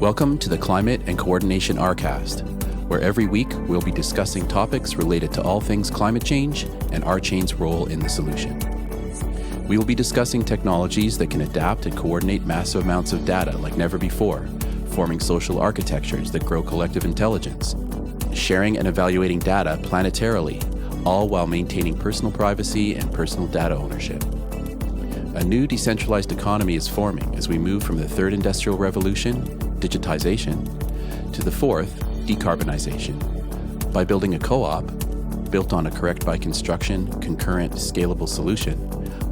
Welcome to the Climate and Coordination RCast, where every week we'll be discussing topics related to all things climate change and RChain's role in the solution. We will be discussing technologies that can adapt and coordinate massive amounts of data like never before, forming social architectures that grow collective intelligence, sharing and evaluating data planetarily, all while maintaining personal privacy and personal data ownership. A new decentralized economy is forming as we move from the third industrial revolution, digitization, to the fourth, decarbonization. By building a co-op, built on a correct by construction, concurrent, scalable solution,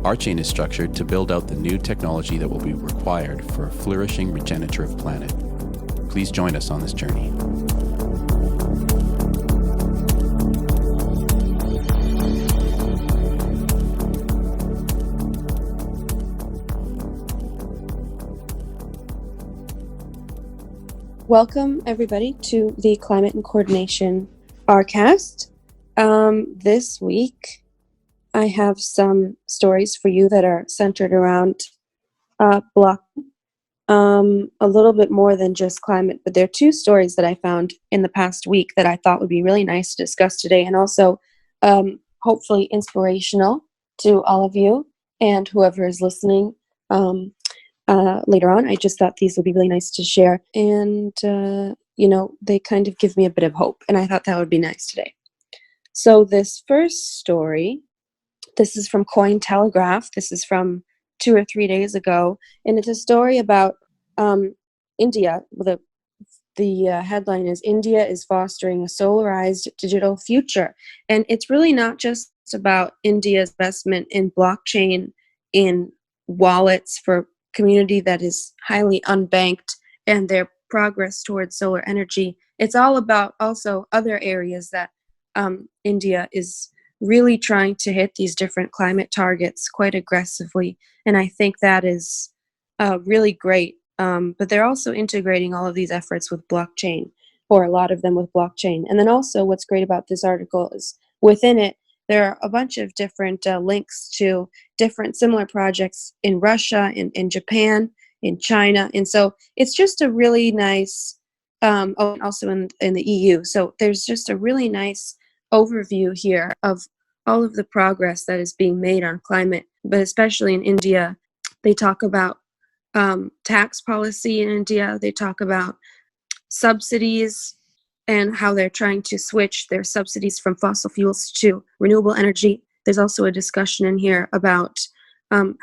RChain is structured to build out the new technology that will be required for a flourishing regenerative planet. Please join us on this journey. Welcome, everybody, to the Climate and Coordination RCast. This week, I have some stories for you that are centered around block, a little bit more than just climate, but there are two stories that I found in the past week that I thought would be really nice to discuss today, and also hopefully inspirational to all of you and whoever is listening later on. I just thought these would be really nice to share, and they kind of give me a bit of hope, and I thought that would be nice today. So this first story, this is from Cointelegraph. This is from 2 or 3 days ago, and it's a story about India. The headline is "India is fostering a solarized digital future," and it's really not just about India's investment in blockchain, in wallets for community that is highly unbanked, and their progress towards solar energy. It's all about also other areas that India is really trying to hit these different climate targets quite aggressively, and I think that is really great. But they're also integrating all of these efforts with blockchain, or a lot of them with blockchain. And then also what's great about this article is within it, there are a bunch of different links to different similar projects in Russia, in Japan, in China. And so it's just a really nice, also in the EU. So there's just a really nice overview here of all of the progress that is being made on climate, but especially in India. They talk about tax policy in India. They talk about subsidies and how they're trying to switch their subsidies from fossil fuels to renewable energy. There's also a discussion in here about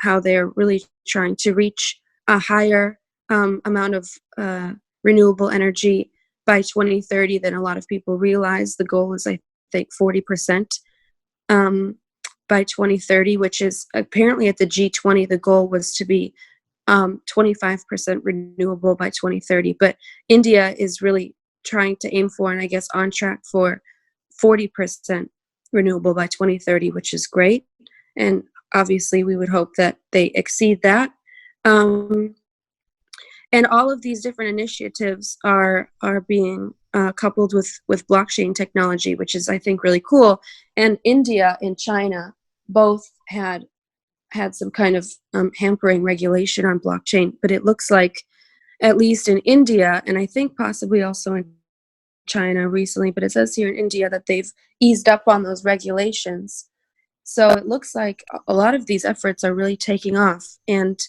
how they're really trying to reach a higher amount of renewable energy by 2030 than a lot of people realize. The goal is, I think, 40% by 2030, which is apparently at the G20, the goal was to be 25% renewable by 2030. But India is really trying to aim for, and I guess on track for, 40% renewable by 2030, which is great. And obviously we would hope that they exceed that. And all of these different initiatives are being coupled with blockchain technology, which is, I think, really cool. And India and China both had some kind of hampering regulation on blockchain, but it looks like, at least in India, and I think possibly also in China recently, but it says here in India that they've eased up on those regulations. So it looks like a lot of these efforts are really taking off. And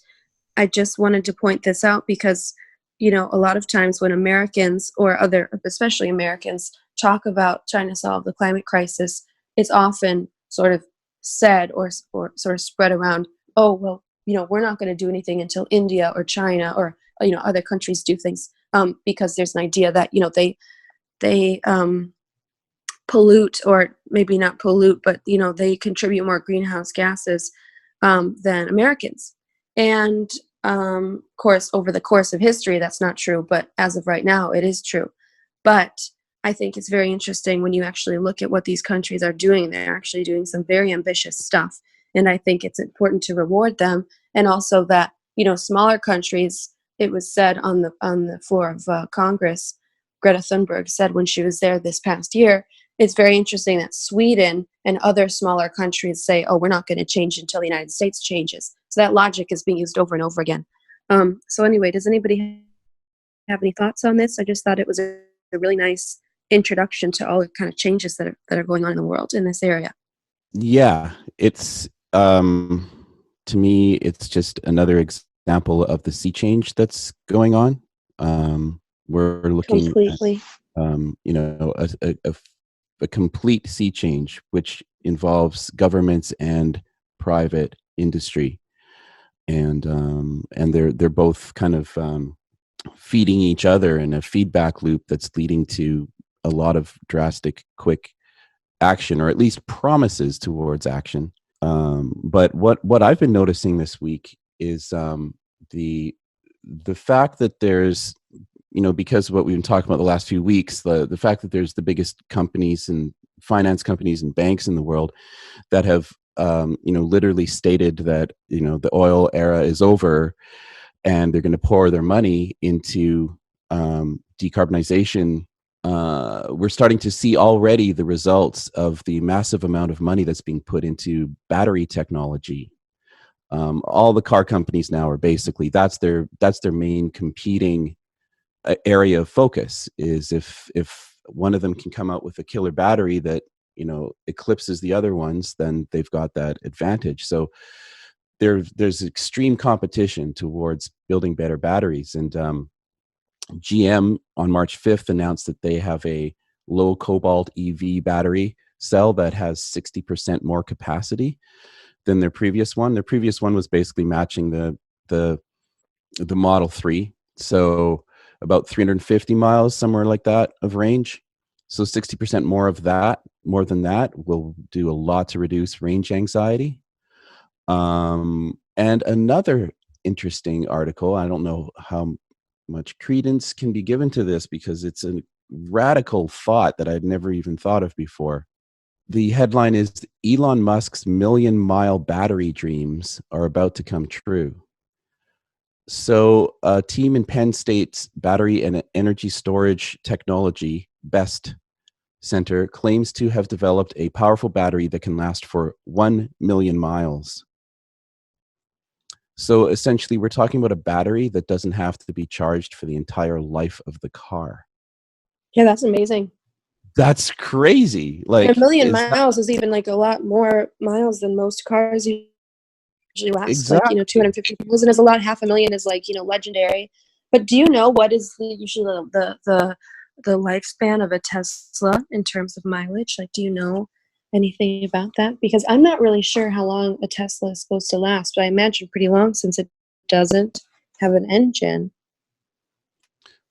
I just wanted to point this out because, a lot of times when Americans or especially Americans, talk about trying to solve the climate crisis, it's often sort of said or sort of spread around, oh, well, we're not going to do anything until India or China or other countries do things, because there's an idea that they pollute, or maybe not pollute, but they contribute more greenhouse gases than Americans. And of course, over the course of history, that's not true, but as of right now, it is true. But I think it's very interesting when you actually look at what these countries are doing. They're actually doing some very ambitious stuff, and I think it's important to reward them. And also that smaller countries. It was said on the floor of Congress, Greta Thunberg said when she was there this past year, it's very interesting that Sweden and other smaller countries say, oh, we're not going to change until the United States changes. So that logic is being used over and over again. So anyway, does anybody have any thoughts on this? I just thought it was a really nice introduction to all the kind of changes that are going on in the world in this area. Yeah, it's to me, it's just another example of the sea change that's going on. We're looking Completely. at, a complete sea change, which involves governments and private industry, and they're both kind of feeding each other in a feedback loop that's leading to a lot of drastic, quick action, or at least promises towards action. But what I've been noticing this week is the fact that there's, because of what we've been talking about the last few weeks, the fact that there's the biggest companies and finance companies and banks in the world that have literally stated that the oil era is over, and they're going to pour their money into decarbonization. We're starting to see already the results of the massive amount of money that's being put into battery technology. All the car companies now are basically, that's their main competing area of focus, is if one of them can come out with a killer battery that eclipses the other ones, then they've got that advantage. So there's extreme competition towards building better batteries. And GM on March 5th announced that they have a low cobalt EV battery cell that has 60% more capacity than their previous one. Their previous one was basically matching the Model 3. So about 350 miles, somewhere like that, of range. So 60% more than that will do a lot to reduce range anxiety. And another interesting article, I don't know how much credence can be given to this because it's a radical thought that I'd never even thought of before. The headline is Elon Musk's million-mile battery dreams are about to come true. So a team in Penn State's Battery and Energy Storage Technology, BEST Center, claims to have developed a powerful battery that can last for 1 million miles. So essentially, we're talking about a battery that doesn't have to be charged for the entire life of the car. Yeah, that's amazing. That's crazy. Like, a million miles is even like a lot more miles than most cars usually last. Exactly. Like 250,000 is a lot. 500,000 is like legendary. But do you know what is usually the lifespan of a Tesla in terms of mileage? Like, do you know anything about that? Because I'm not really sure how long a Tesla is supposed to last, but I imagine pretty long since it doesn't have an engine.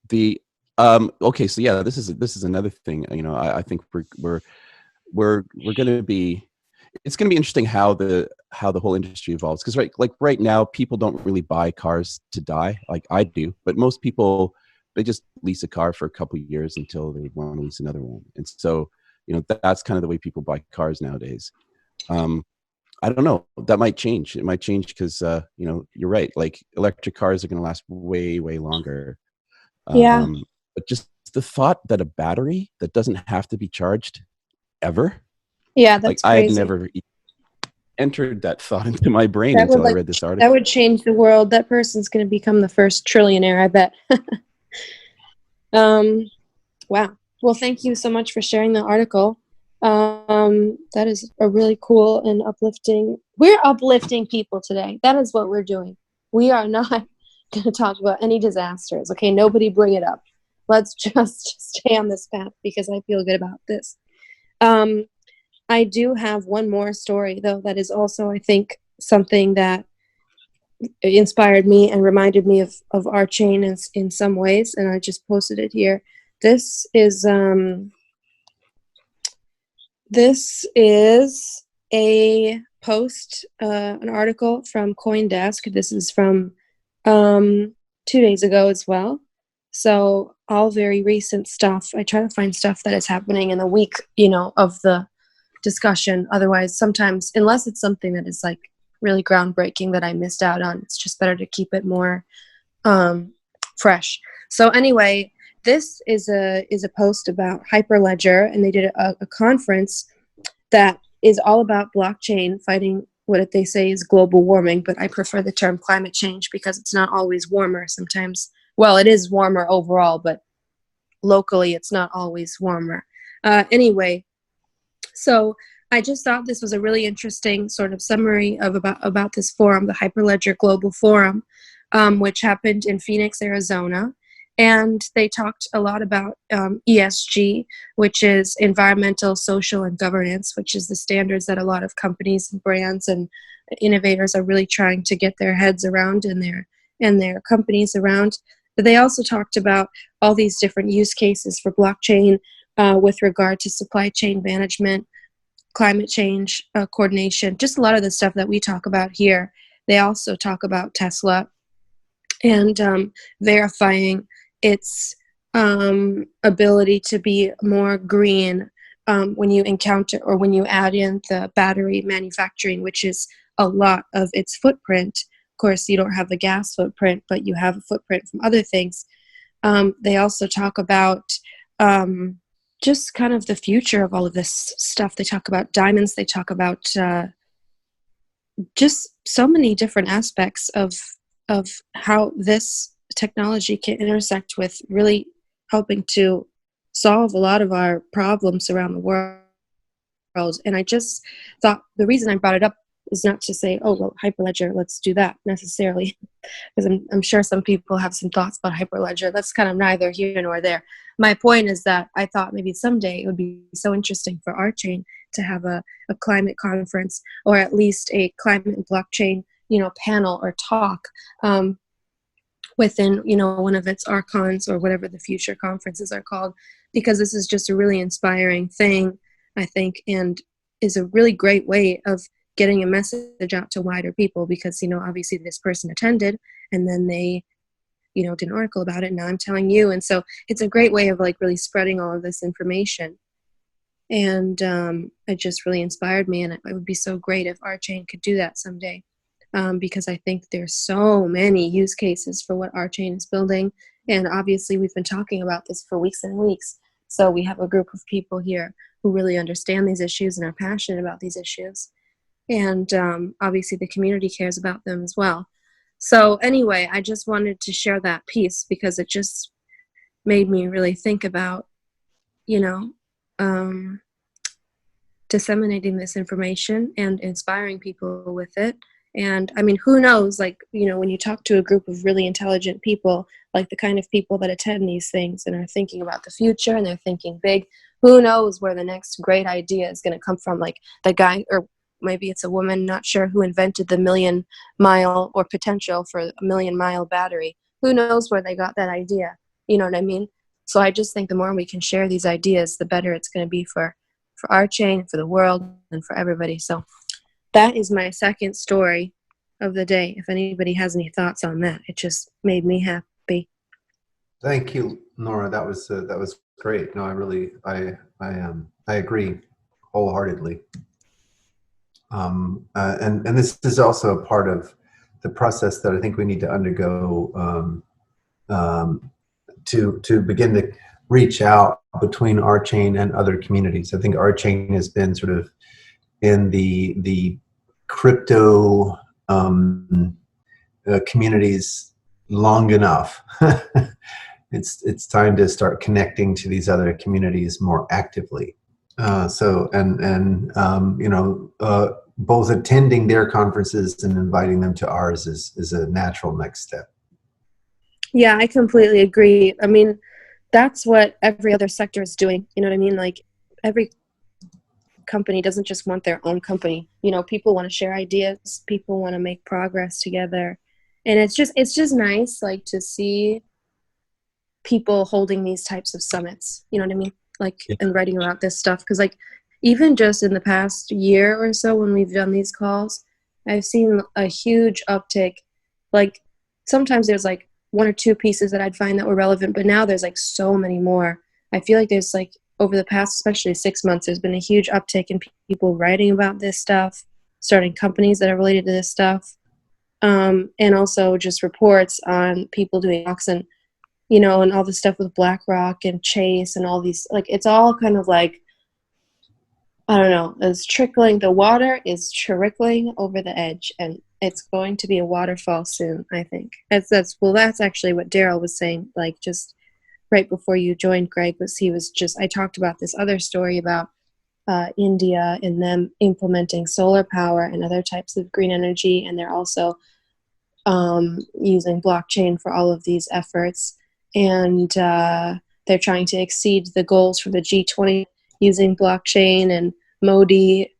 Okay, so yeah, this is another thing. I think we're going to be. It's going to be interesting how the whole industry evolves, because right now people don't really buy cars to die like I do, but most people, they just lease a car for a couple of years until they want to lease another one. And so that's kind of the way people buy cars nowadays. I don't know, that might change. It might change because you're right, like electric cars are going to last way longer. Yeah. But just the thought that a battery that doesn't have to be charged ever. Yeah, that's I had crazy. never entered that thought into my brain until I read this article. That would change the world. That person's going to become the first trillionaire, I bet. Wow. Well, thank you so much for sharing the article. That is a really cool and uplifting. We're uplifting people today. That is what we're doing. We are not going to talk about any disasters. Okay, nobody bring it up. Let's just stay on this path because I feel good about this. I do have one more story, though, that is also, I think, something that inspired me and reminded me of RChain in some ways, and I just posted it here. This is a post, an article from CoinDesk. This is from 2 days ago as well. So all very recent stuff. I try to find stuff that is happening in the week, of the discussion. Otherwise, sometimes, unless it's something that is like really groundbreaking that I missed out on, it's just better to keep it more fresh. So anyway, this is a post about Hyperledger, and they did a conference that is all about blockchain fighting what they say is global warming, but I prefer the term climate change because it's not always warmer. Sometimes well, it is warmer overall, but locally it's not always warmer. Anyway, so I just thought this was a really interesting sort of summary of about this forum, the Hyperledger Global Forum, which happened in Phoenix, Arizona. And they talked a lot about ESG, which is environmental, social, and governance, which is the standards that a lot of companies and brands and innovators are really trying to get their heads around and their companies around. But they also talked about all these different use cases for blockchain with regard to supply chain management, climate change coordination, just a lot of the stuff that we talk about here. They also talk about Tesla and verifying its ability to be more green when you encounter or when you add in the battery manufacturing, which is a lot of its footprint. Of course, you don't have the gas footprint, but you have a footprint from other things. They also talk about just kind of the future of all of this stuff. They talk about diamonds. They talk about just so many different aspects of how this technology can intersect with really helping to solve a lot of our problems around the world. And I just thought the reason I brought it up is not to say, oh, well, Hyperledger, let's do that necessarily, because I'm sure some people have some thoughts about Hyperledger. That's kind of neither here nor there. My point is that I thought maybe someday it would be so interesting for RChain to have a climate conference, or at least a climate and blockchain, panel or talk within, one of its archons or whatever the future conferences are called, because this is just a really inspiring thing, I think, and is a really great way of getting a message out to wider people, because, obviously this person attended and then they, did an article about it. Now I'm telling you. And so it's a great way of really spreading all of this information. And it just really inspired me. And it would be so great if RChain could do that someday. Because I think there's so many use cases for what RChain is building. And obviously we've been talking about this for weeks and weeks. So we have a group of people here who really understand these issues and are passionate about these issues. And obviously the community cares about them as well. So anyway, I just wanted to share that piece because it just made me really think about, disseminating this information and inspiring people with it. And I mean, who knows, when you talk to a group of really intelligent people, like the kind of people that attend these things and are thinking about the future and they're thinking big, who knows where the next great idea is going to come from? Like the guy, or maybe it's a woman, not sure, who invented the 1,000,000-mile or potential for a 1,000,000-mile battery. Who knows where they got that idea? You know what I mean? So I just think the more we can share these ideas, the better it's going to be for RChain, for the world, and for everybody. So that is my second story of the day. If anybody has any thoughts on that, it just made me happy. Thank you, Nora. That was great. No, I agree wholeheartedly. And this is also a part of the process that I think we need to undergo to begin to reach out between RChain and other communities. I think RChain has been sort of in the crypto communities long enough. It's time to start connecting to these other communities more actively. Both attending their conferences and inviting them to ours is a natural next step. Yeah, I completely agree. I mean, that's what every other sector is doing. You know what I mean? Like every company doesn't just want their own company. People want to share ideas. People want to make progress together. And it's just nice, to see people holding these types of summits. You know what I mean? And writing about this stuff. Because even just in the past year or so when we've done these calls, I've seen a huge uptick. Sometimes there's one or two pieces that I'd find that were relevant, but now there's so many more. I feel like there's over the past, especially 6 months, there's been a huge uptick in people writing about this stuff, starting companies that are related to this stuff, and also just reports on people doing talks and all the stuff with BlackRock and Chase and all these, it's all kind of I don't know, it's trickling. The water is trickling over the edge, and it's going to be a waterfall soon, I think. That's actually what Daryl was saying, like just right before you joined, Greg, I talked about this other story about India and them implementing solar power and other types of green energy, and they're also using blockchain for all of these efforts, and they're trying to exceed the goals for the G20 using blockchain. And Modi,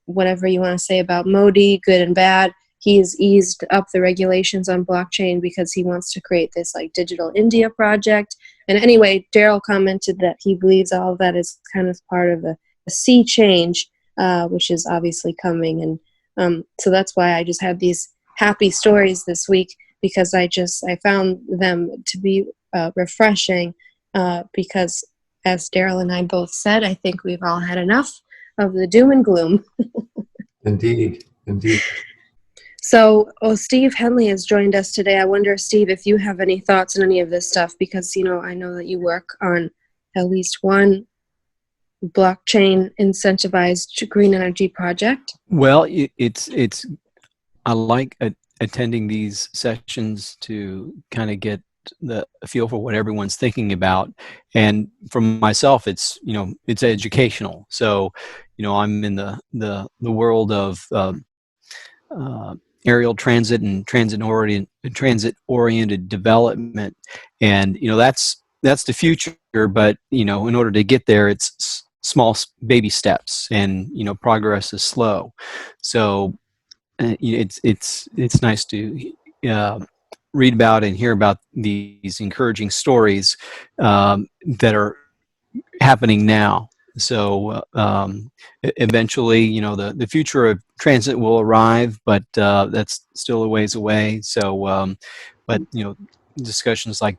whatever you want to say about Modi, good and bad, he's eased up the regulations on blockchain because he wants to create this like digital India project. And anyway, Daryl commented that he believes all of that is kind of part of a sea change, which is obviously coming. And so that's why I just had these happy stories this week, because I found them to be refreshing, because as Daryl and I both said, I think we've all had enough of the doom and gloom. Indeed. So, Steve Henley has joined us today. I wonder, Steve, if you have any thoughts on any of this stuff, because, I know that you work on at least one blockchain incentivized green energy project. Well, I like attending these sessions to kind of get the feel for what everyone's thinking about. And for myself, it's educational. So, I'm in the world of aerial transit and transit oriented development, and that's the future. But in order to get there, it's small baby steps, and progress is slow. So it's nice to read about and hear about these encouraging stories that are happening now. So eventually, the future of transit will arrive, but that's still a ways away. So, but discussions like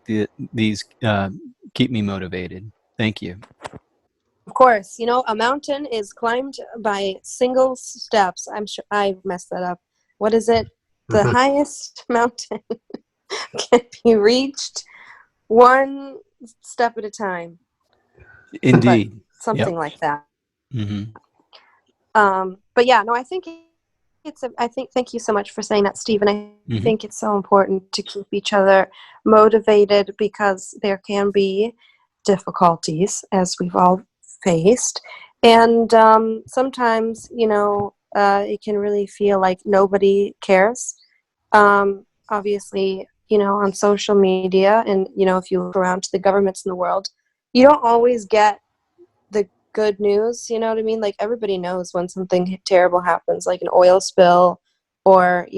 these keep me motivated. Thank you. Of course, a mountain is climbed by single steps. I'm sure I messed that up. What is it? The highest mountain can be reached one step at a time. Indeed. But something like that. Mm-hmm. But yeah, no, I think thank you so much for saying that, Steve. And I think it's so important to keep each other motivated, because there can be difficulties, as we've all faced. And sometimes, it can really feel like nobody cares. Obviously, on social media, and, if you look around to the governments in the world, you don't always get the good news, you know what I mean? Like, everybody knows when something terrible happens, like an oil spill or,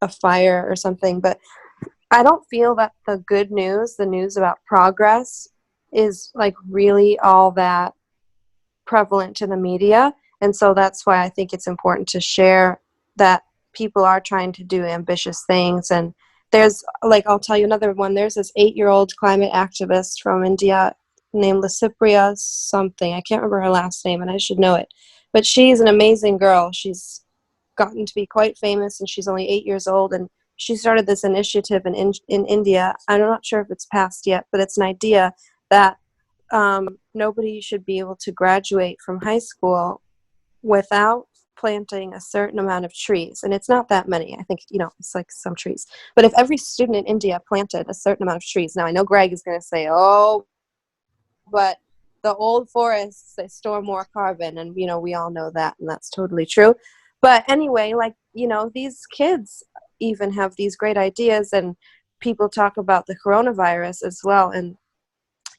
a fire or something. But I don't feel that the good news, the news about progress, is like really all that prevalent to the media. And so that's why I think it's important to share that people are trying to do ambitious things. And there's, like, I'll tell you another one. There's this 8-year-old climate activist from India named Lasipria something. I can't remember her last name, and I should know it. But she's an amazing girl. She's gotten to be quite famous, and she's only 8 years old. And she started this initiative in India. I'm not sure if it's passed yet, but it's an idea that nobody should be able to graduate from high school without planting a certain amount of trees. And it's not that many. I think, it's like some trees. But if every student in India planted a certain amount of trees, now I know Greg is going to say, oh, but the old forests, they store more carbon, and we all know that, and that's totally true. But anyway, like, these kids even have these great ideas, and people talk about the coronavirus as well. And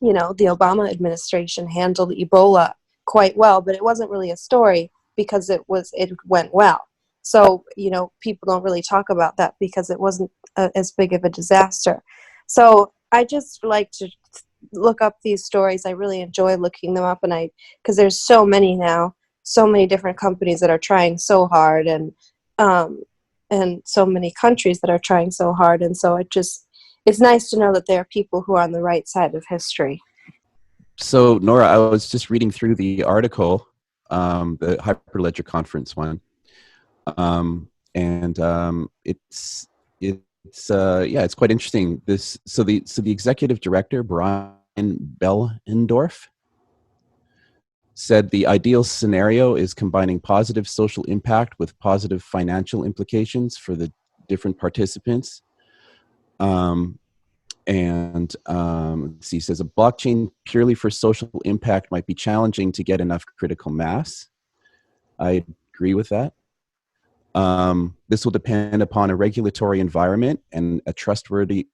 the Obama administration handled Ebola quite well, but it wasn't really a story because it went well. So people don't really talk about that because it wasn't as big of a disaster. So I just like to look up these stories. I really enjoy looking them up, and because there's so many now, so many different companies that are trying so hard, and so many countries that are trying so hard. And so it's nice to know that there are people who are on the right side of history. So, Nora, I was just reading through the article, the Hyperledger conference one, and it's quite interesting. So the executive director, Brian Bellendorf, said the ideal scenario is combining positive social impact with positive financial implications for the different participants. He says a blockchain purely for social impact might be challenging to get enough critical mass. I agree with that. This will depend upon a regulatory environment and a trustworthy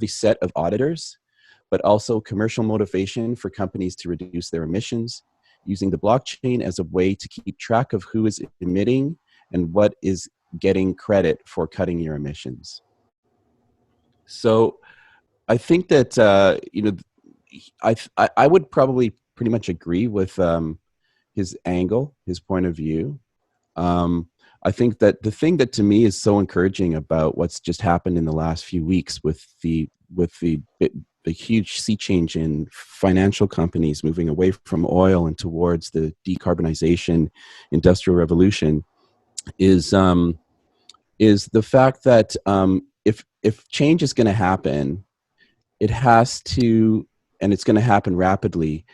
set of auditors, but also commercial motivation for companies to reduce their emissions, using the blockchain as a way to keep track of who is emitting and what is getting credit for cutting your emissions. So I think that, I would probably pretty much agree with his angle, his point of view. I think that the thing that to me is so encouraging about what's just happened in the last few weeks with the huge sea change in financial companies moving away from oil and towards the decarbonization industrial revolution is the fact that if change is going to happen, it has to, and it's going to happen rapidly.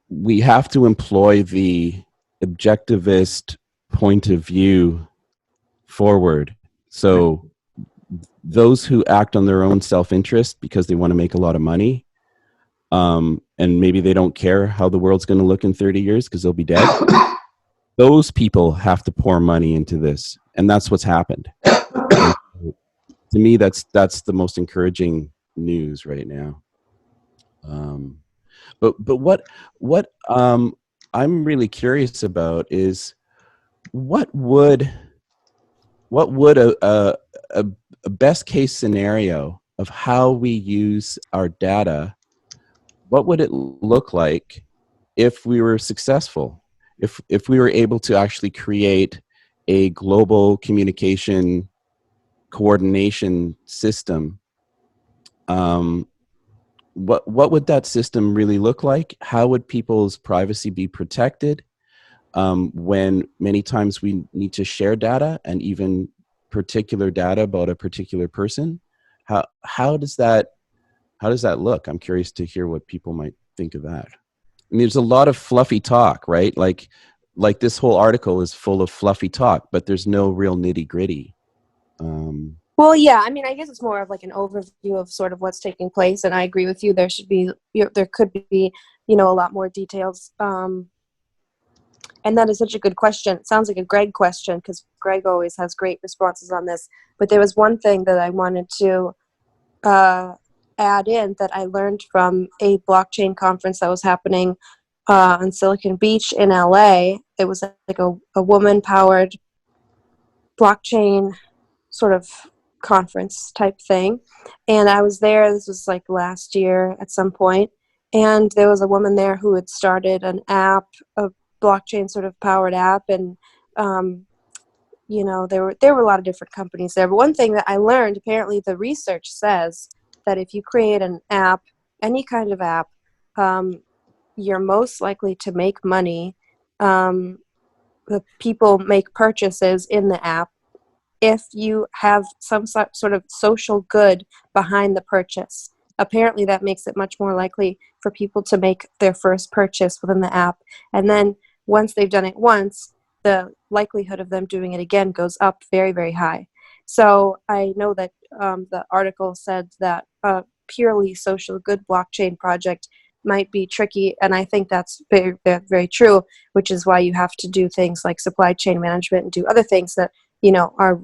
We have to employ the objectivist point of view forward. So those who act on their own self-interest because they want to make a lot of money, and maybe they don't care how the world's going to look in 30 years because they'll be dead. Those people have to pour money into this, and that's what's happened. To me, that's the most encouraging news right now. But what I'm really curious about is what would a best case scenario of how we use our data, what would it look like if we were successful? If we were able to actually create a global communication coordination system, what would that system really look like? How would people's privacy be protected when many times we need to share data, and even particular data about a particular person? How does that look? I'm curious to hear what people might think of that. I mean, there's a lot of fluffy talk, right? Like this whole article is full of fluffy talk, but there's no real nitty gritty. Well, yeah, I mean, I guess it's more of like an overview of sort of what's taking place, and I agree with you. There could be, a lot more details. And that is such a good question. It sounds like a Greg question because Greg always has great responses on this. But there was one thing that I wanted to add in that I learned from a blockchain conference that was happening on Silicon Beach in LA. It was like a woman-powered blockchain sort of conference type thing, and I was there. This was like last year at some point, and there was a woman there who had started an app, a blockchain sort of powered app, and there were a lot of different companies there. But one thing that I learned, apparently the research says that if you create an app, any kind of app, you're most likely to make money. The people make purchases in the app if you have some sort of social good behind the purchase. Apparently that makes it much more likely for people to make their first purchase within the app. And then once they've done it once, the likelihood of them doing it again goes up very, very high. So I know that the article said that a purely social good blockchain project might be tricky, and I think that's very, very, very true, which is why you have to do things like supply chain management and do other things that are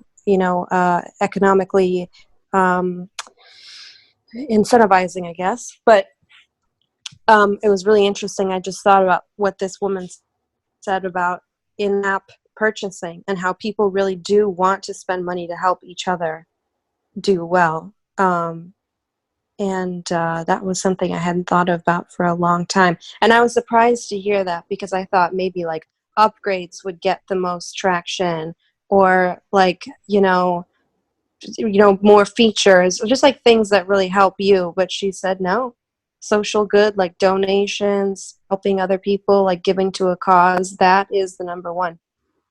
economically incentivizing, I guess. But it was really interesting. I just thought about what this woman said about in-app purchasing and how people really do want to spend money to help each other do well. And that was something I hadn't thought about for a long time. And I was surprised to hear that, because I thought maybe like upgrades would get the most traction, or like, more features, or just like things that really help you. But she said, no, social good, like donations, helping other people, like giving to a cause, that is the number one.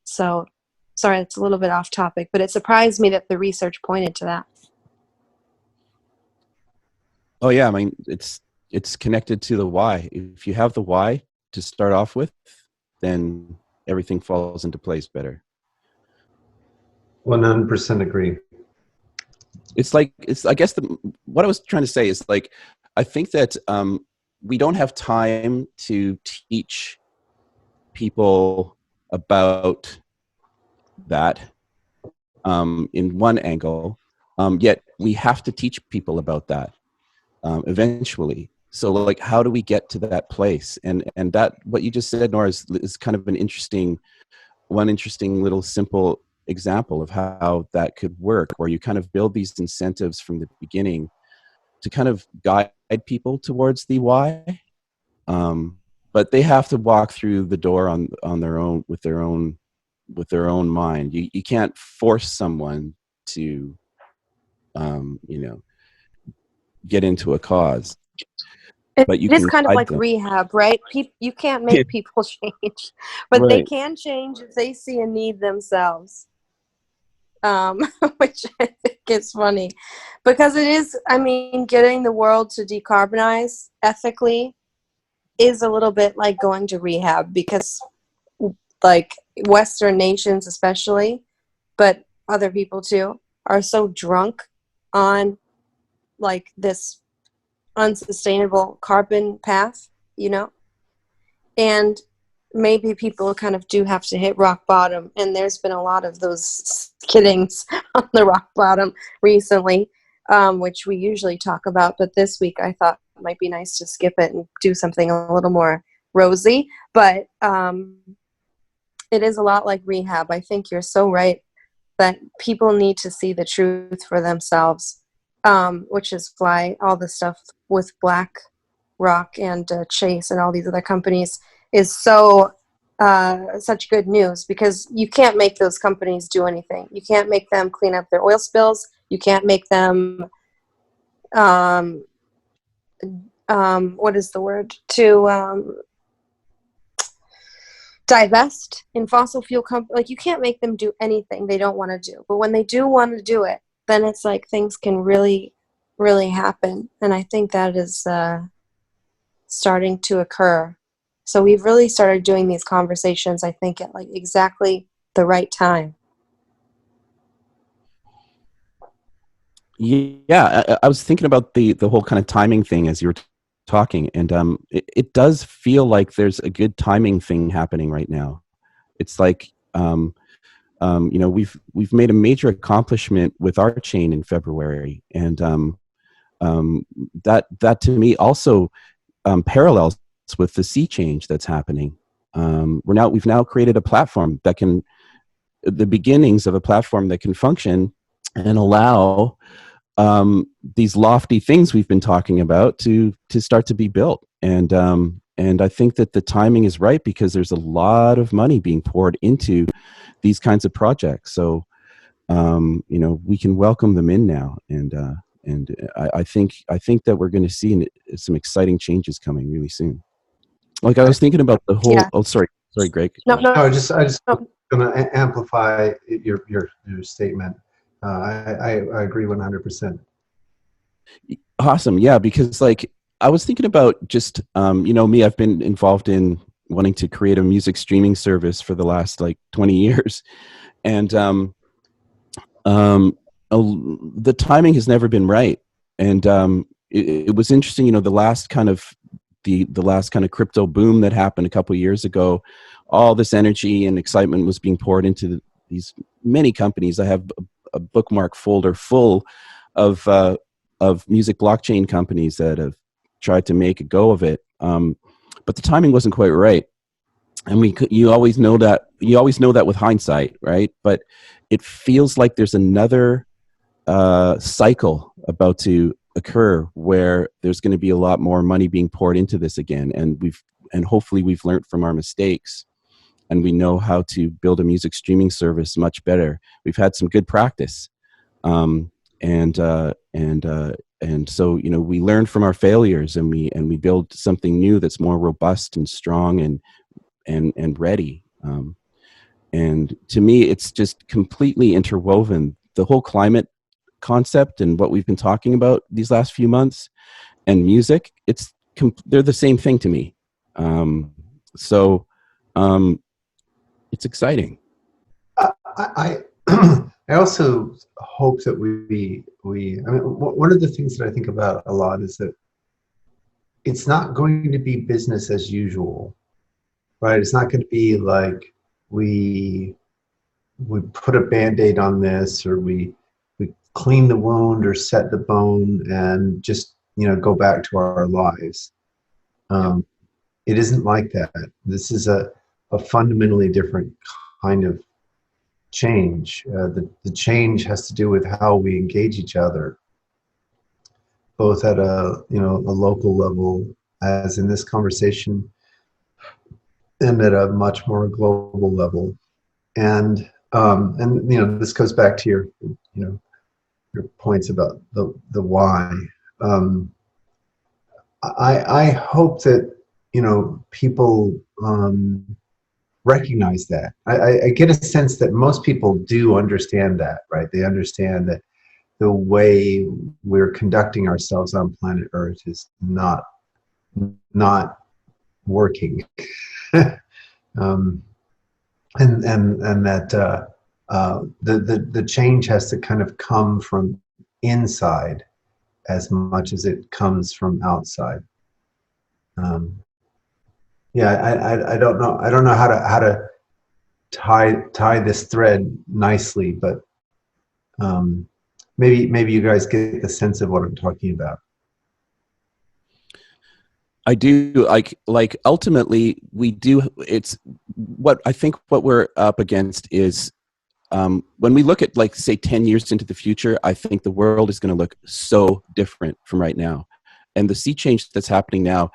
So sorry, it's a little bit off topic, but it surprised me that the research pointed to that. Oh yeah, I mean, it's connected to the why. If you have the why, to start off with, then everything falls into place better. 100% agree. I guess what I was trying to say is like, I think that we don't have time to teach people about that in one angle, yet we have to teach people about that eventually. So like, how do we get to that place? And that, what you just said, Nora, is kind of one interesting little simple example of how that could work, where you kind of build these incentives from the beginning to kind of guide people towards the why. But they have to walk through the door on their own, with their own mind. You can't force someone to, get into a cause. But It is kind of guide like them. rehab, right? You can't make people change, but they Right. can change if they see a need themselves. Which I think is funny, because it is, I mean, getting the world to decarbonize ethically is a little bit like going to rehab, because like Western nations especially, but other people too, are so drunk on like this unsustainable carbon path, and maybe people kind of do have to hit rock bottom, and there's been a lot of those skiddings on the rock bottom recently, which we usually talk about, but this week I thought it might be nice to skip it and do something a little more rosy. But it is a lot like rehab. I think you're so right that people need to see the truth for themselves, which is why all the stuff with BlackRock and Chase and all these other companies is so such good news, because you can't make those companies do anything. You can't make them clean up their oil spills. You can't make them what is the word, to divest in fossil fuel like you can't make them do anything they don't want to do. But when they do want to do it, then it's like things can really, really happen. And I think that is starting to occur. So we've really started doing these conversations, I think, at like exactly the right time. Yeah, I was thinking about the whole kind of timing thing as you were talking, and it does feel like there's a good timing thing happening right now. It's like we've made a major accomplishment with RChain in February, and that to me also parallels with the sea change that's happening. We've now created a platform that can, the beginnings of a platform that can function and allow these lofty things we've been talking about to start to be built. And I think that the timing is right, because there's a lot of money being poured into these kinds of projects. So, we can welcome them in now. And I think that we're going to see some exciting changes coming really soon. Like, I was thinking about the whole. Yeah. Oh, sorry, Greg. No, I just going to amplify your statement. I agree 100%. Awesome. Yeah, because like I was thinking about just me, I've been involved in wanting to create a music streaming service for the last like 20 years. And the timing has never been right. And it was interesting, the last kind of crypto boom that happened a couple of years ago, all this energy and excitement was being poured into these many companies. I have a bookmark folder full of music blockchain companies that have tried to make a go of it. But the timing wasn't quite right. And you always know that with hindsight, right? But it feels like there's another cycle about to occur where there's going to be a lot more money being poured into this again. And hopefully we've learned from our mistakes, and we know how to build a music streaming service much better. We've had some good practice. And so, we learn from our failures, and we build something new that's more robust and strong and ready. And to me, it's just completely interwoven. The whole climate concept and what we've been talking about these last few months, and music, they're the same thing to me. So it's exciting. I I also hope that I mean, one of the things that I think about a lot is that it's not going to be business as usual, right? It's not going to be like we we put a Band-Aid on this, or we clean the wound or set the bone and just go back to our lives. Um, it isn't like that. This is a fundamentally different kind of change. The change has to do with how we engage each other, both at a local level, as in this conversation, and at a much more global level. And this goes back to your points about the why. I hope that people recognize that. I get a sense that most people do understand that, right? They understand that the way we're conducting ourselves on planet Earth is not working. um, and that the change has to kind of come from inside as much as it comes from outside. I don't know. I don't know how to tie this thread nicely, but maybe you guys get the sense of what I'm talking about. I do like ultimately we do. It's what I think what we're up against is when we look at, like, say 10 years into the future, I think the world is going to look so different from right now. And the sea change that's happening now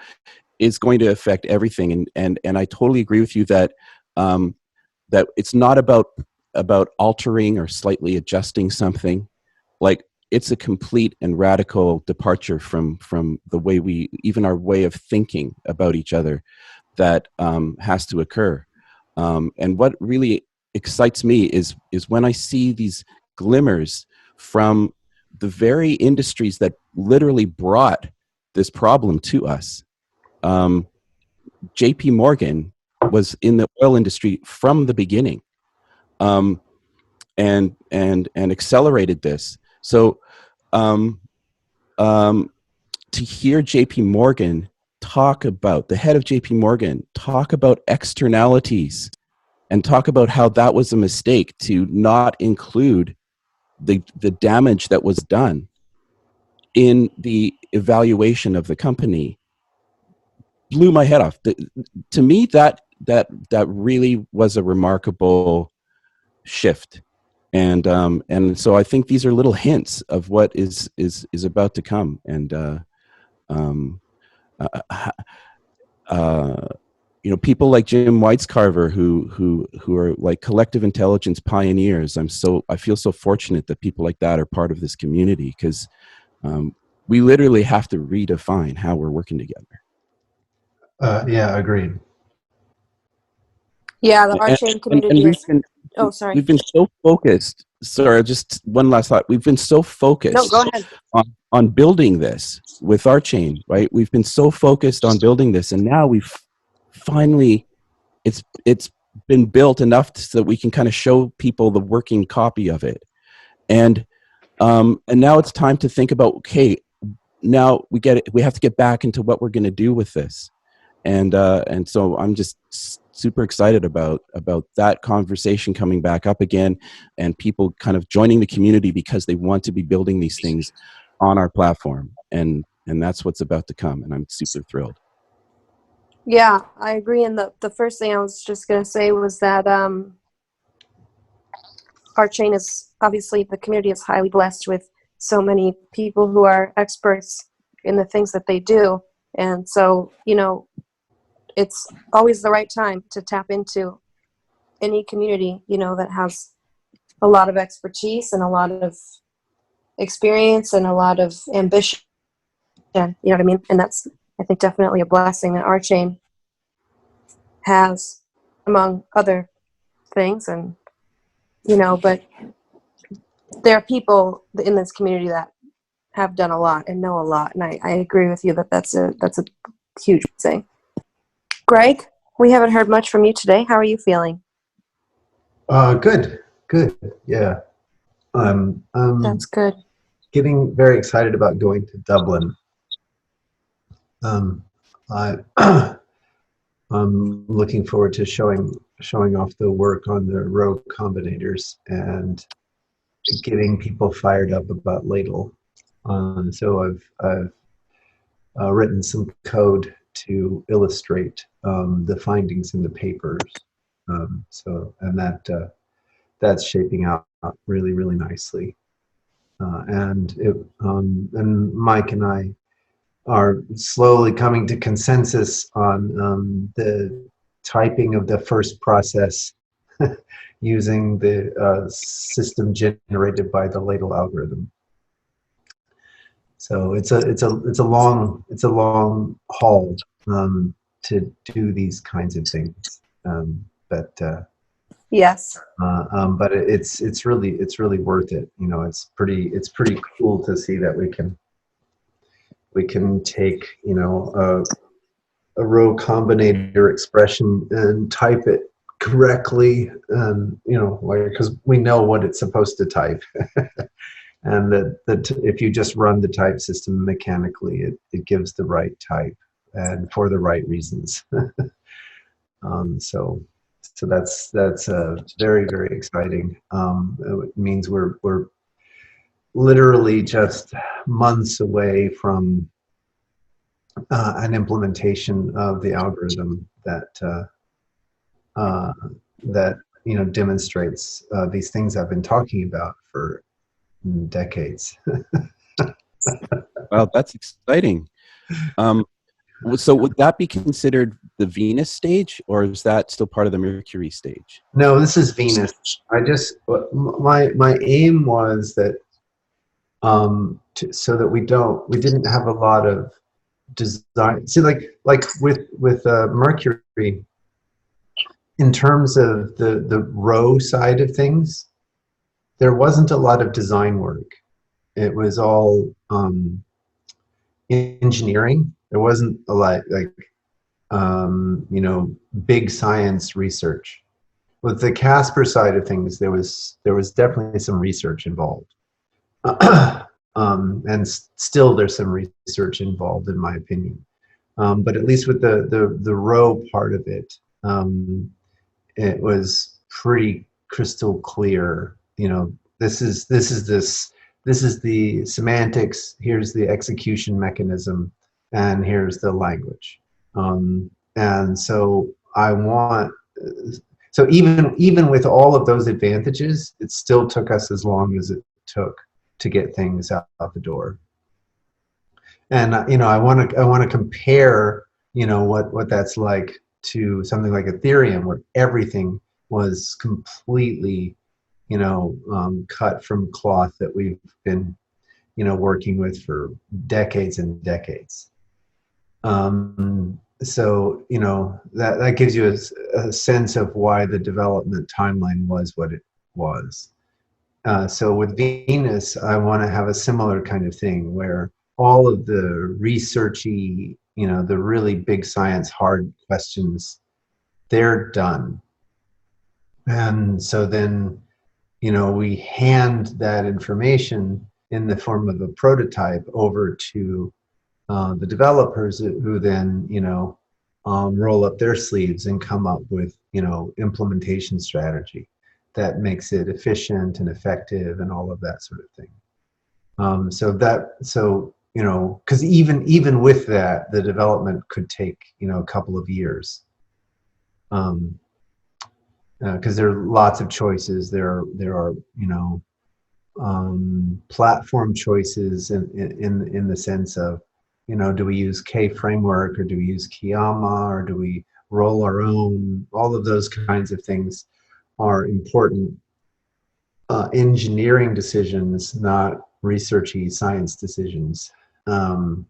is going to affect everything. And I totally agree with you that that it's not about altering or slightly adjusting something. Like, it's a complete and radical departure from the way even our way of thinking about each other that has to occur. And what really excites me is when I see these glimmers from the very industries that literally brought this problem to us. JP Morgan was in the oil industry from the beginning, and accelerated this. So to hear JP Morgan the head of JP Morgan talk about externalities and talk about how that was a mistake to not include the damage that was done in the evaluation of the company blew my head off. To me, that really was a remarkable shift. And so I think these are little hints of what is about to come. And people like Jim Weitzcarver who are like collective intelligence pioneers. I feel so fortunate that people like that are part of this community, because we literally have to redefine how we're working together. Yeah, agreed. Yeah, the RChain community is. Oh, sorry. We've been so focused. Sorry, just one last thought. We've been so focused. No, go ahead. On building this with RChain, right? We've been so focused on building this, and now we've finally, it's been built enough so that we can kind of show people the working copy of it, and now it's time to think about, okay, now we get it. We have to get back into what we're going to do with this, and so I'm just super excited about that conversation coming back up again, and people kind of joining the community because they want to be building these things on our platform, and that's what's about to come, and I'm super thrilled. Yeah, I agree. And the first thing I was just going to say was that RChain is, obviously, the community is highly blessed with so many people who are experts in the things that they do, and so it's always the right time to tap into any community, that has a lot of expertise and a lot of experience and a lot of ambition. You know what I mean? And that's, I think, definitely a blessing that RChain has, among other things. And, but there are people in this community that have done a lot and know a lot. And I agree with you that that's a huge thing. Greg? We haven't heard much from you today. How are you feeling? Good, good. Yeah. I'm That's good. getting very excited about going to Dublin. Um, I, I'm looking forward to showing off the work on the row combinators and getting people fired up about Ladle. So I've written some code to illustrate the findings in the papers. And that's shaping out really, really nicely. And Mike and I are slowly coming to consensus on the typing of the first process using the system generated by the Ladle algorithm. So it's a long haul to do these kinds of things, but Yes. but it's really worth it. You know, it's pretty cool to see that we can take, you know, a row combinator expression and type it correctly, and you know, like, because we know what it's supposed to type. And that if you just run the type system mechanically, it gives the right type and for the right reasons. So that's very, very exciting. It means we're literally just months away from an implementation of the algorithm that you know, demonstrates these things I've been talking about for decades. Well, that's exciting. So would that be considered the Venus stage, or is that still part of the Mercury stage? No, this is Venus. My aim was that so that we didn't have a lot of design. See, like with Mercury, in terms of the row side of things, there wasn't a lot of design work. It was all engineering. There wasn't a lot you know, big science research. With the Casper side of things, there was definitely some research involved, and still there's some research involved, in my opinion. But at least with the row part of it, it was pretty crystal clear. You know, this is the semantics. Here's the execution mechanism, and here's the language. And so I want. So even with all of those advantages, it still took us as long as it took to get things out the door. And you know, I want to compare, you know, what that's like to something like Ethereum, where everything was completely, you know, cut from cloth that we've been, you know, working with for decades and decades. So, you know, that gives you a sense of why the development timeline was what it was. So with Venus, I want to have a similar kind of thing where all of the researchy, you know, the really big science hard questions, they're done. And so then, you know, we hand that information in the form of a prototype over to the developers, who then, you know, roll up their sleeves and come up with, you know, implementation strategy that makes it efficient and effective and all of that sort of thing. So you know, because even with that, the development could take, you know, a couple of years. Because there are lots of choices. There are, you know, platform choices in the sense of, you know, do we use K framework, or do we use Kiyama, or do we roll our own? All of those kinds of things are important engineering decisions, not researchy science decisions. And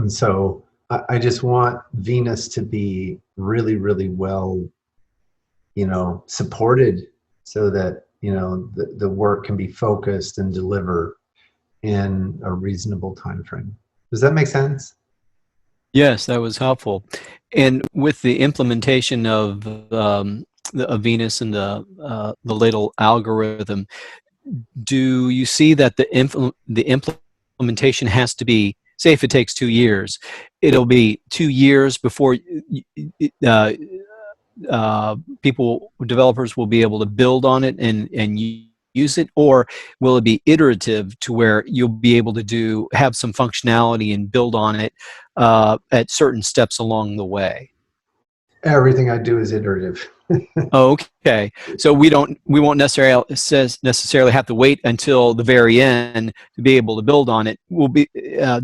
so I just want Venus to be really, really well, you know, supported, so that, you know, the work can be focused and deliver in a reasonable time frame. Does that make sense? Yes, that was helpful. And with the implementation of of Venus and the Ladle algorithm, do you see that the implementation has to be, say, if it takes 2 years, it'll be 2 years before uh, developers will be able to build on it and use it, or will it be iterative to where you'll be able to have some functionality and build on it at certain steps along the way? Everything I do is iterative. Okay, so we won't necessarily have to wait until the very end to be able to build on it. We'll be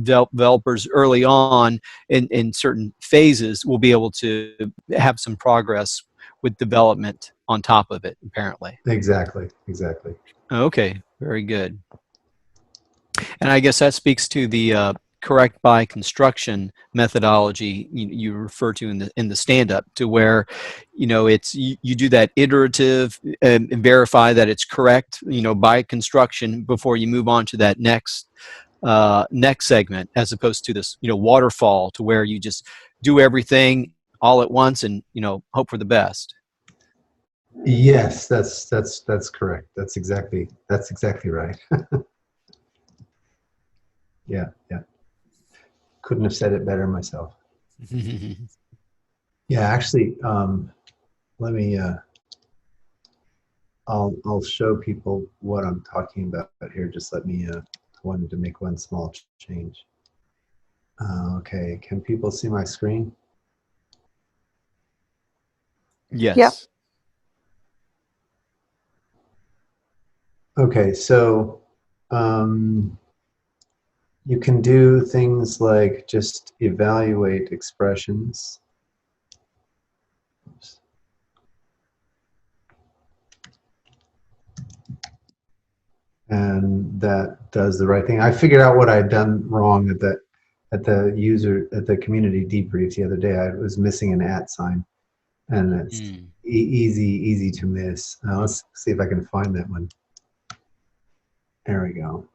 developers early on in certain phases will be able to have some progress with development on top of it. Apparently, Exactly, exactly. okay, very good. And I guess that speaks to the correct by construction methodology you refer to in the stand up, to where it's you do that iterative and verify that it's correct by construction before you move on to that next segment, as opposed to this waterfall to where you just do everything all at once and hope for the best. Yes, that's correct. That's exactly right. Yeah, yeah. Couldn't have said it better myself. Yeah, actually, let me. I'll show people what I'm talking about here. Just let me. Wanted to make one small change. Okay, can people see my screen? Yes. Yep. Okay, so you can do things like just evaluate expressions. Oops. And that does the right thing. I figured out what I'd done wrong at the community debrief the other day. I was missing an @ sign, and it's easy to miss. Let's see if I can find that one. There we go.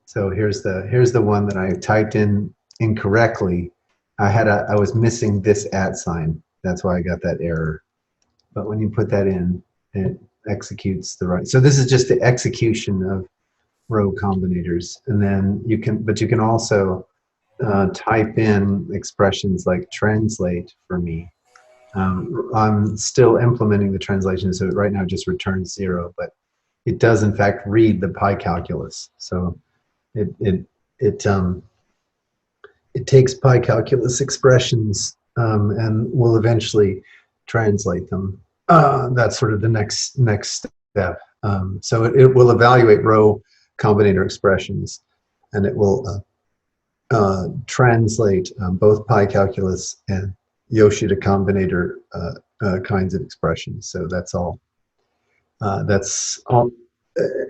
So here's the one that I typed in incorrectly. I was missing this @ sign. That's why I got that error. But when you put that in, it executes the right. So this is just the execution of row combinators, and then you can also type in expressions like translate for me. I'm still implementing the translation, so right now it just returns 0, but it does in fact read the pi calculus. So it takes pi calculus expressions and will eventually translate them. That's sort of the next step. So it will evaluate row combinator expressions, and it will translate both pi calculus and Yoshida combinator kinds of expressions. So that's all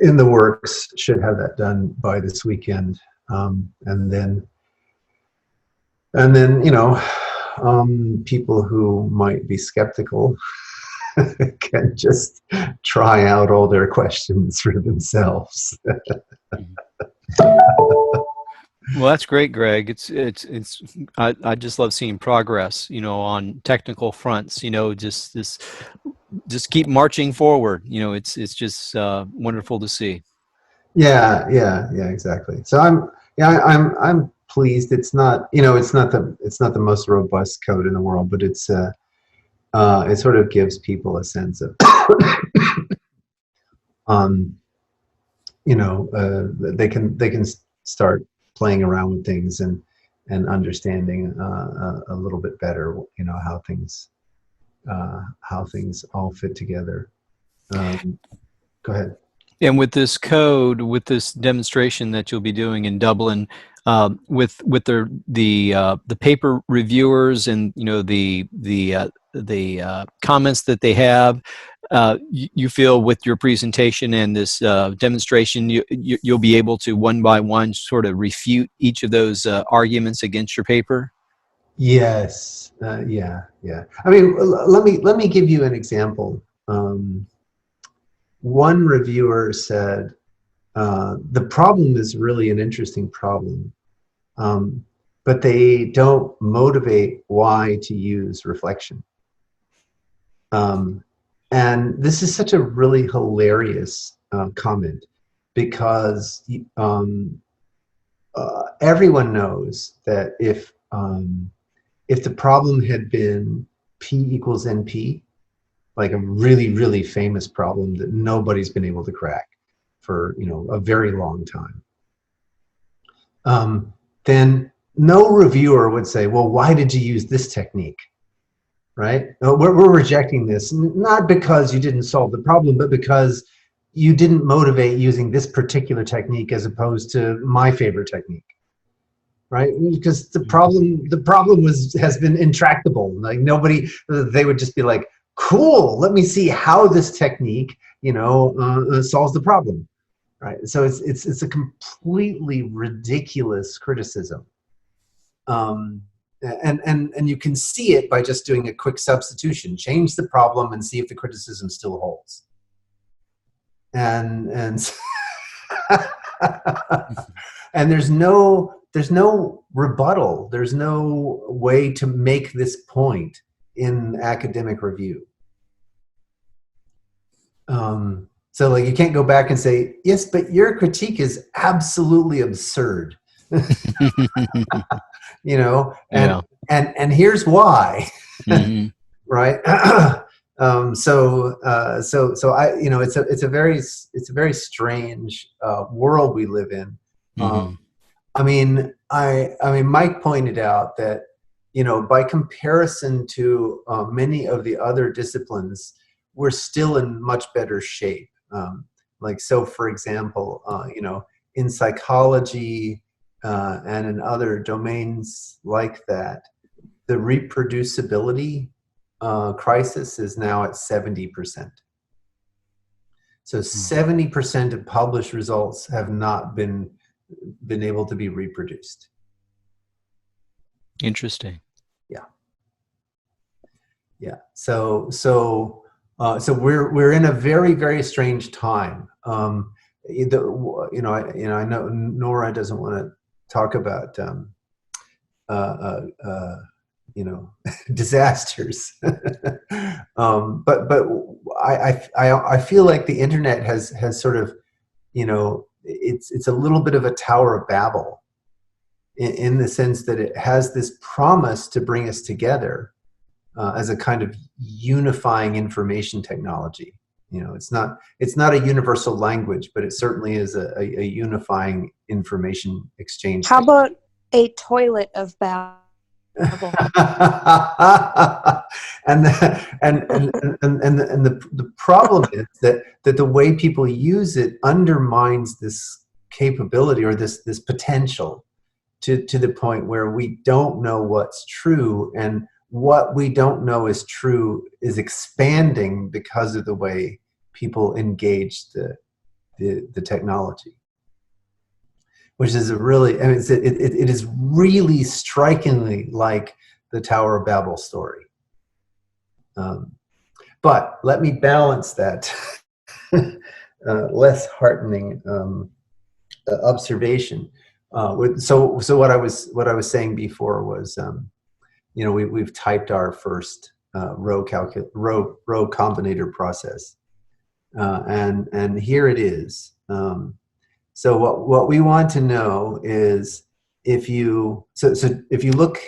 in the works. Should have that done by this weekend, and then people who might be skeptical can just try out all their questions for themselves. Well, that's great, Greg. I just love seeing progress, on technical fronts, just keep marching forward. It's just wonderful to see. Yeah, exactly. So I'm pleased. It's not the most robust code in the world, but it sort of gives people a sense of they can start playing around with things and understanding a little bit better how things all fit together. Go ahead. And with this code, with this demonstration that you'll be doing in Dublin, with the paper reviewers and the comments that they have, you feel with your presentation and this demonstration, you'll be able to one by one sort of refute each of those arguments against your paper. Yes. Yeah. I mean, let me give you an example. One reviewer said, the problem is really an interesting problem, but they don't motivate why to use reflection. And this is such a really hilarious comment, because everyone knows that if the problem had been P equals NP, like a really, really famous problem that nobody's been able to crack for a very long time, then no reviewer would say, well, why did you use this technique? Right? We're rejecting this, not because you didn't solve the problem, but because you didn't motivate using this particular technique as opposed to my favorite technique. Right? Because the problem has been intractable. Like they would just be like, cool, let me see how this technique, solves the problem. Right? So it's a completely ridiculous criticism. And you can see it by just doing a quick substitution. Change the problem and see if the criticism still holds. And and there's no rebuttal. There's no way to make this point in academic review. So like you can't go back and say, yes, but your critique is absolutely absurd. And here's why. Mm-hmm. Right? So I, it's a very strange world we live in. Mm-hmm. I mean, Mike pointed out that, by comparison to many of the other disciplines, we're still in much better shape. So for example, in psychology, and in other domains like that, the reproducibility crisis is now at 70%. So 70% of published results have not been able to be reproduced. Interesting. Yeah. So we're in a very, very strange time. I know Nora doesn't want to talk about disasters, but I feel like the internet has sort of, it's a little bit of a Tower of Babel in the sense that it has this promise to bring us together as a kind of unifying information technology. It's not a universal language, but it certainly is a unifying information exchange. How about a toilet of Babel? and the problem is that the way people use it undermines this capability or this potential to the point where we don't know what's true, and what we don't know is true is expanding because of the way people engage the technology, which is it is really strikingly like the Tower of Babel story. But let me balance that less heartening observation. So what I was saying before was, we've typed our first row combinator process, and here it is. So what we want to know is if you look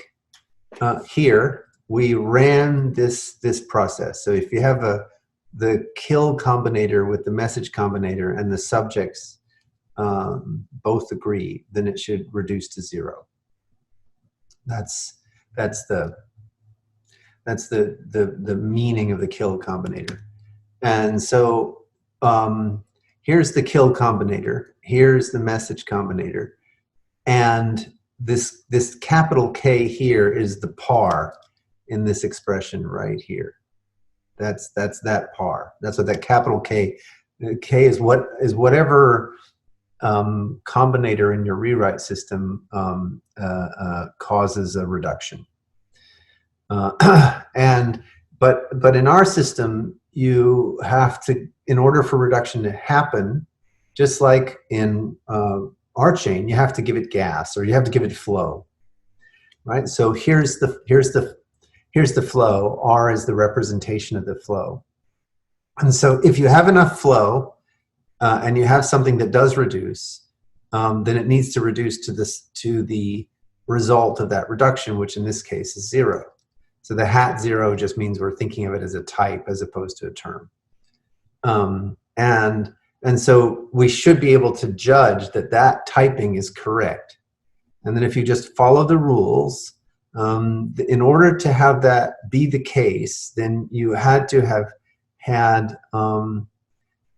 here, we ran this process. So if you have the kill combinator with the message combinator and the subjects both agree, then it should reduce to 0. That's the meaning of the kill combinator. And so here's the kill combinator, here's the message combinator, and this capital K here is the par in this expression right here. That's that par. That's what that capital K is whatever combinator in your rewrite system causes a reduction. But in our system, you have to, in order for reduction to happen, just like in RChain, you have to give it gas or you have to give it flow. right? So here's the flow. R is the representation of the flow. And so if you have enough flow and you have something that does reduce, then it needs to reduce to the result of that reduction, which in this case is 0. So the hat 0 just means we're thinking of it as a type as opposed to a term. And so we should be able to judge that typing is correct. And then if you just follow the rules, in order to have that be the case, then you had to have had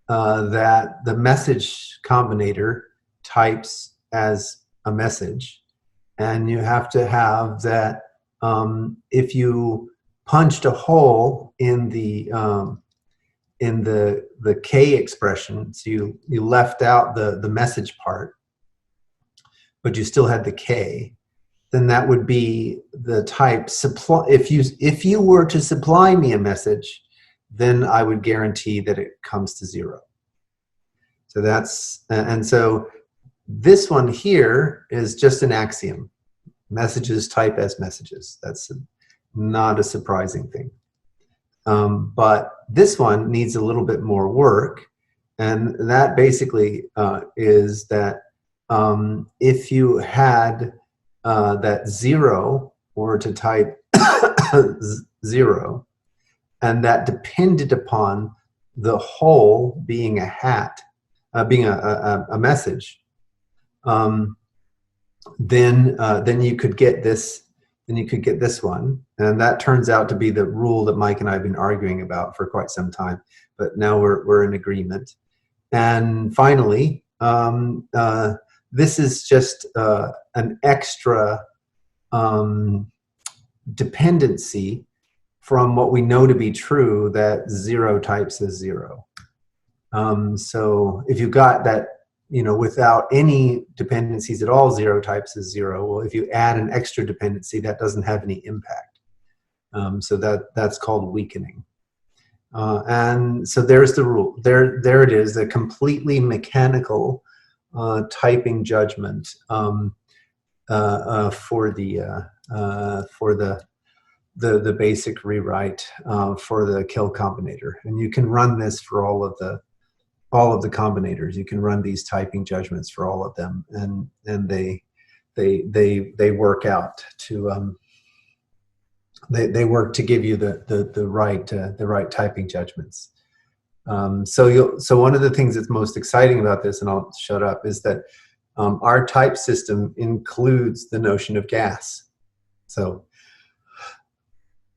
that the message combinator types as a message. And you have to have that if you punched a hole in the K expression, so you left out the message part, but you still had the K, then that would be the type supply. If you were to supply me a message, then I would guarantee that it comes to 0. So and so this one here is just an axiom. Messages type as messages. That's not a surprising thing. But this one needs a little bit more work. And that basically is that if you had that 0 were to type 0, and that depended upon the whole being a hat, being a message, then you could get this. Then you could get this one, and that turns out to be the rule that Mike and I have been arguing about for quite some time. But now we're in agreement. And finally, this is just an extra dependency from what we know to be true, that 0 types as 0. So if you got that, without any dependencies at all, 0 types as 0. Well, if you add an extra dependency, that doesn't have any impact. So that's called weakening. And so there's the rule. There it is, a completely mechanical typing judgment for the basic rewrite for the kill combinator. And you can run this for all of the combinators. You can run these typing judgments for all of them, and they work out to they work to give you the right typing judgments. So one of the things that's most exciting about this, and I'll shut up, is that our type system includes the notion of gas. So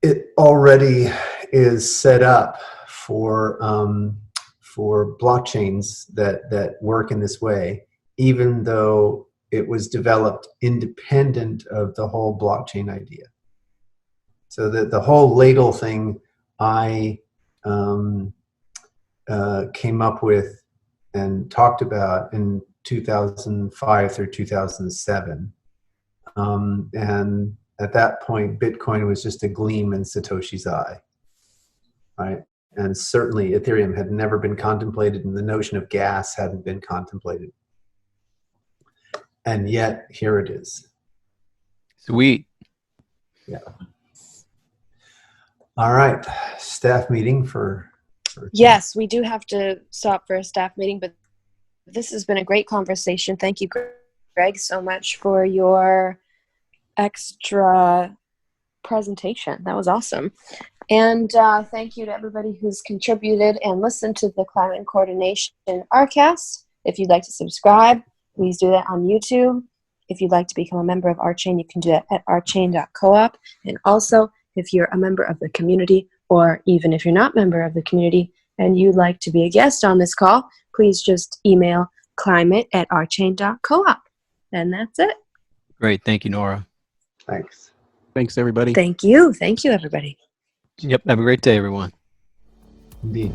it already is set up for blockchains that work in this way, even though it was developed independent of the whole blockchain idea. So the whole Ladle thing I came up with and talked about in 2005 through 2007. And at that point, Bitcoin was just a gleam in Satoshi's eye, right? And certainly Ethereum had never been contemplated, and the notion of gas hadn't been contemplated. And yet, here it is. Sweet. Yeah. All right. Staff meeting for Yes, we do have to stop for a staff meeting, but this has been a great conversation. Thank you, Greg, so much for your extra presentation. That was awesome. And thank you to everybody who's contributed and listened to the Climate and Coordination RCast. If you'd like to subscribe, please do that on YouTube. If you'd like to become a member of RChain, you can do that at rchain.coop. And also, if you're a member of the community, or even if you're not a member of the community and you'd like to be a guest on this call, please just email climate@rchain.coop. And that's it. Great. Thank you, Nora. Thanks. Thanks, everybody. Thank you. Thank you, everybody. Yep. Have a great day, everyone. Indeed.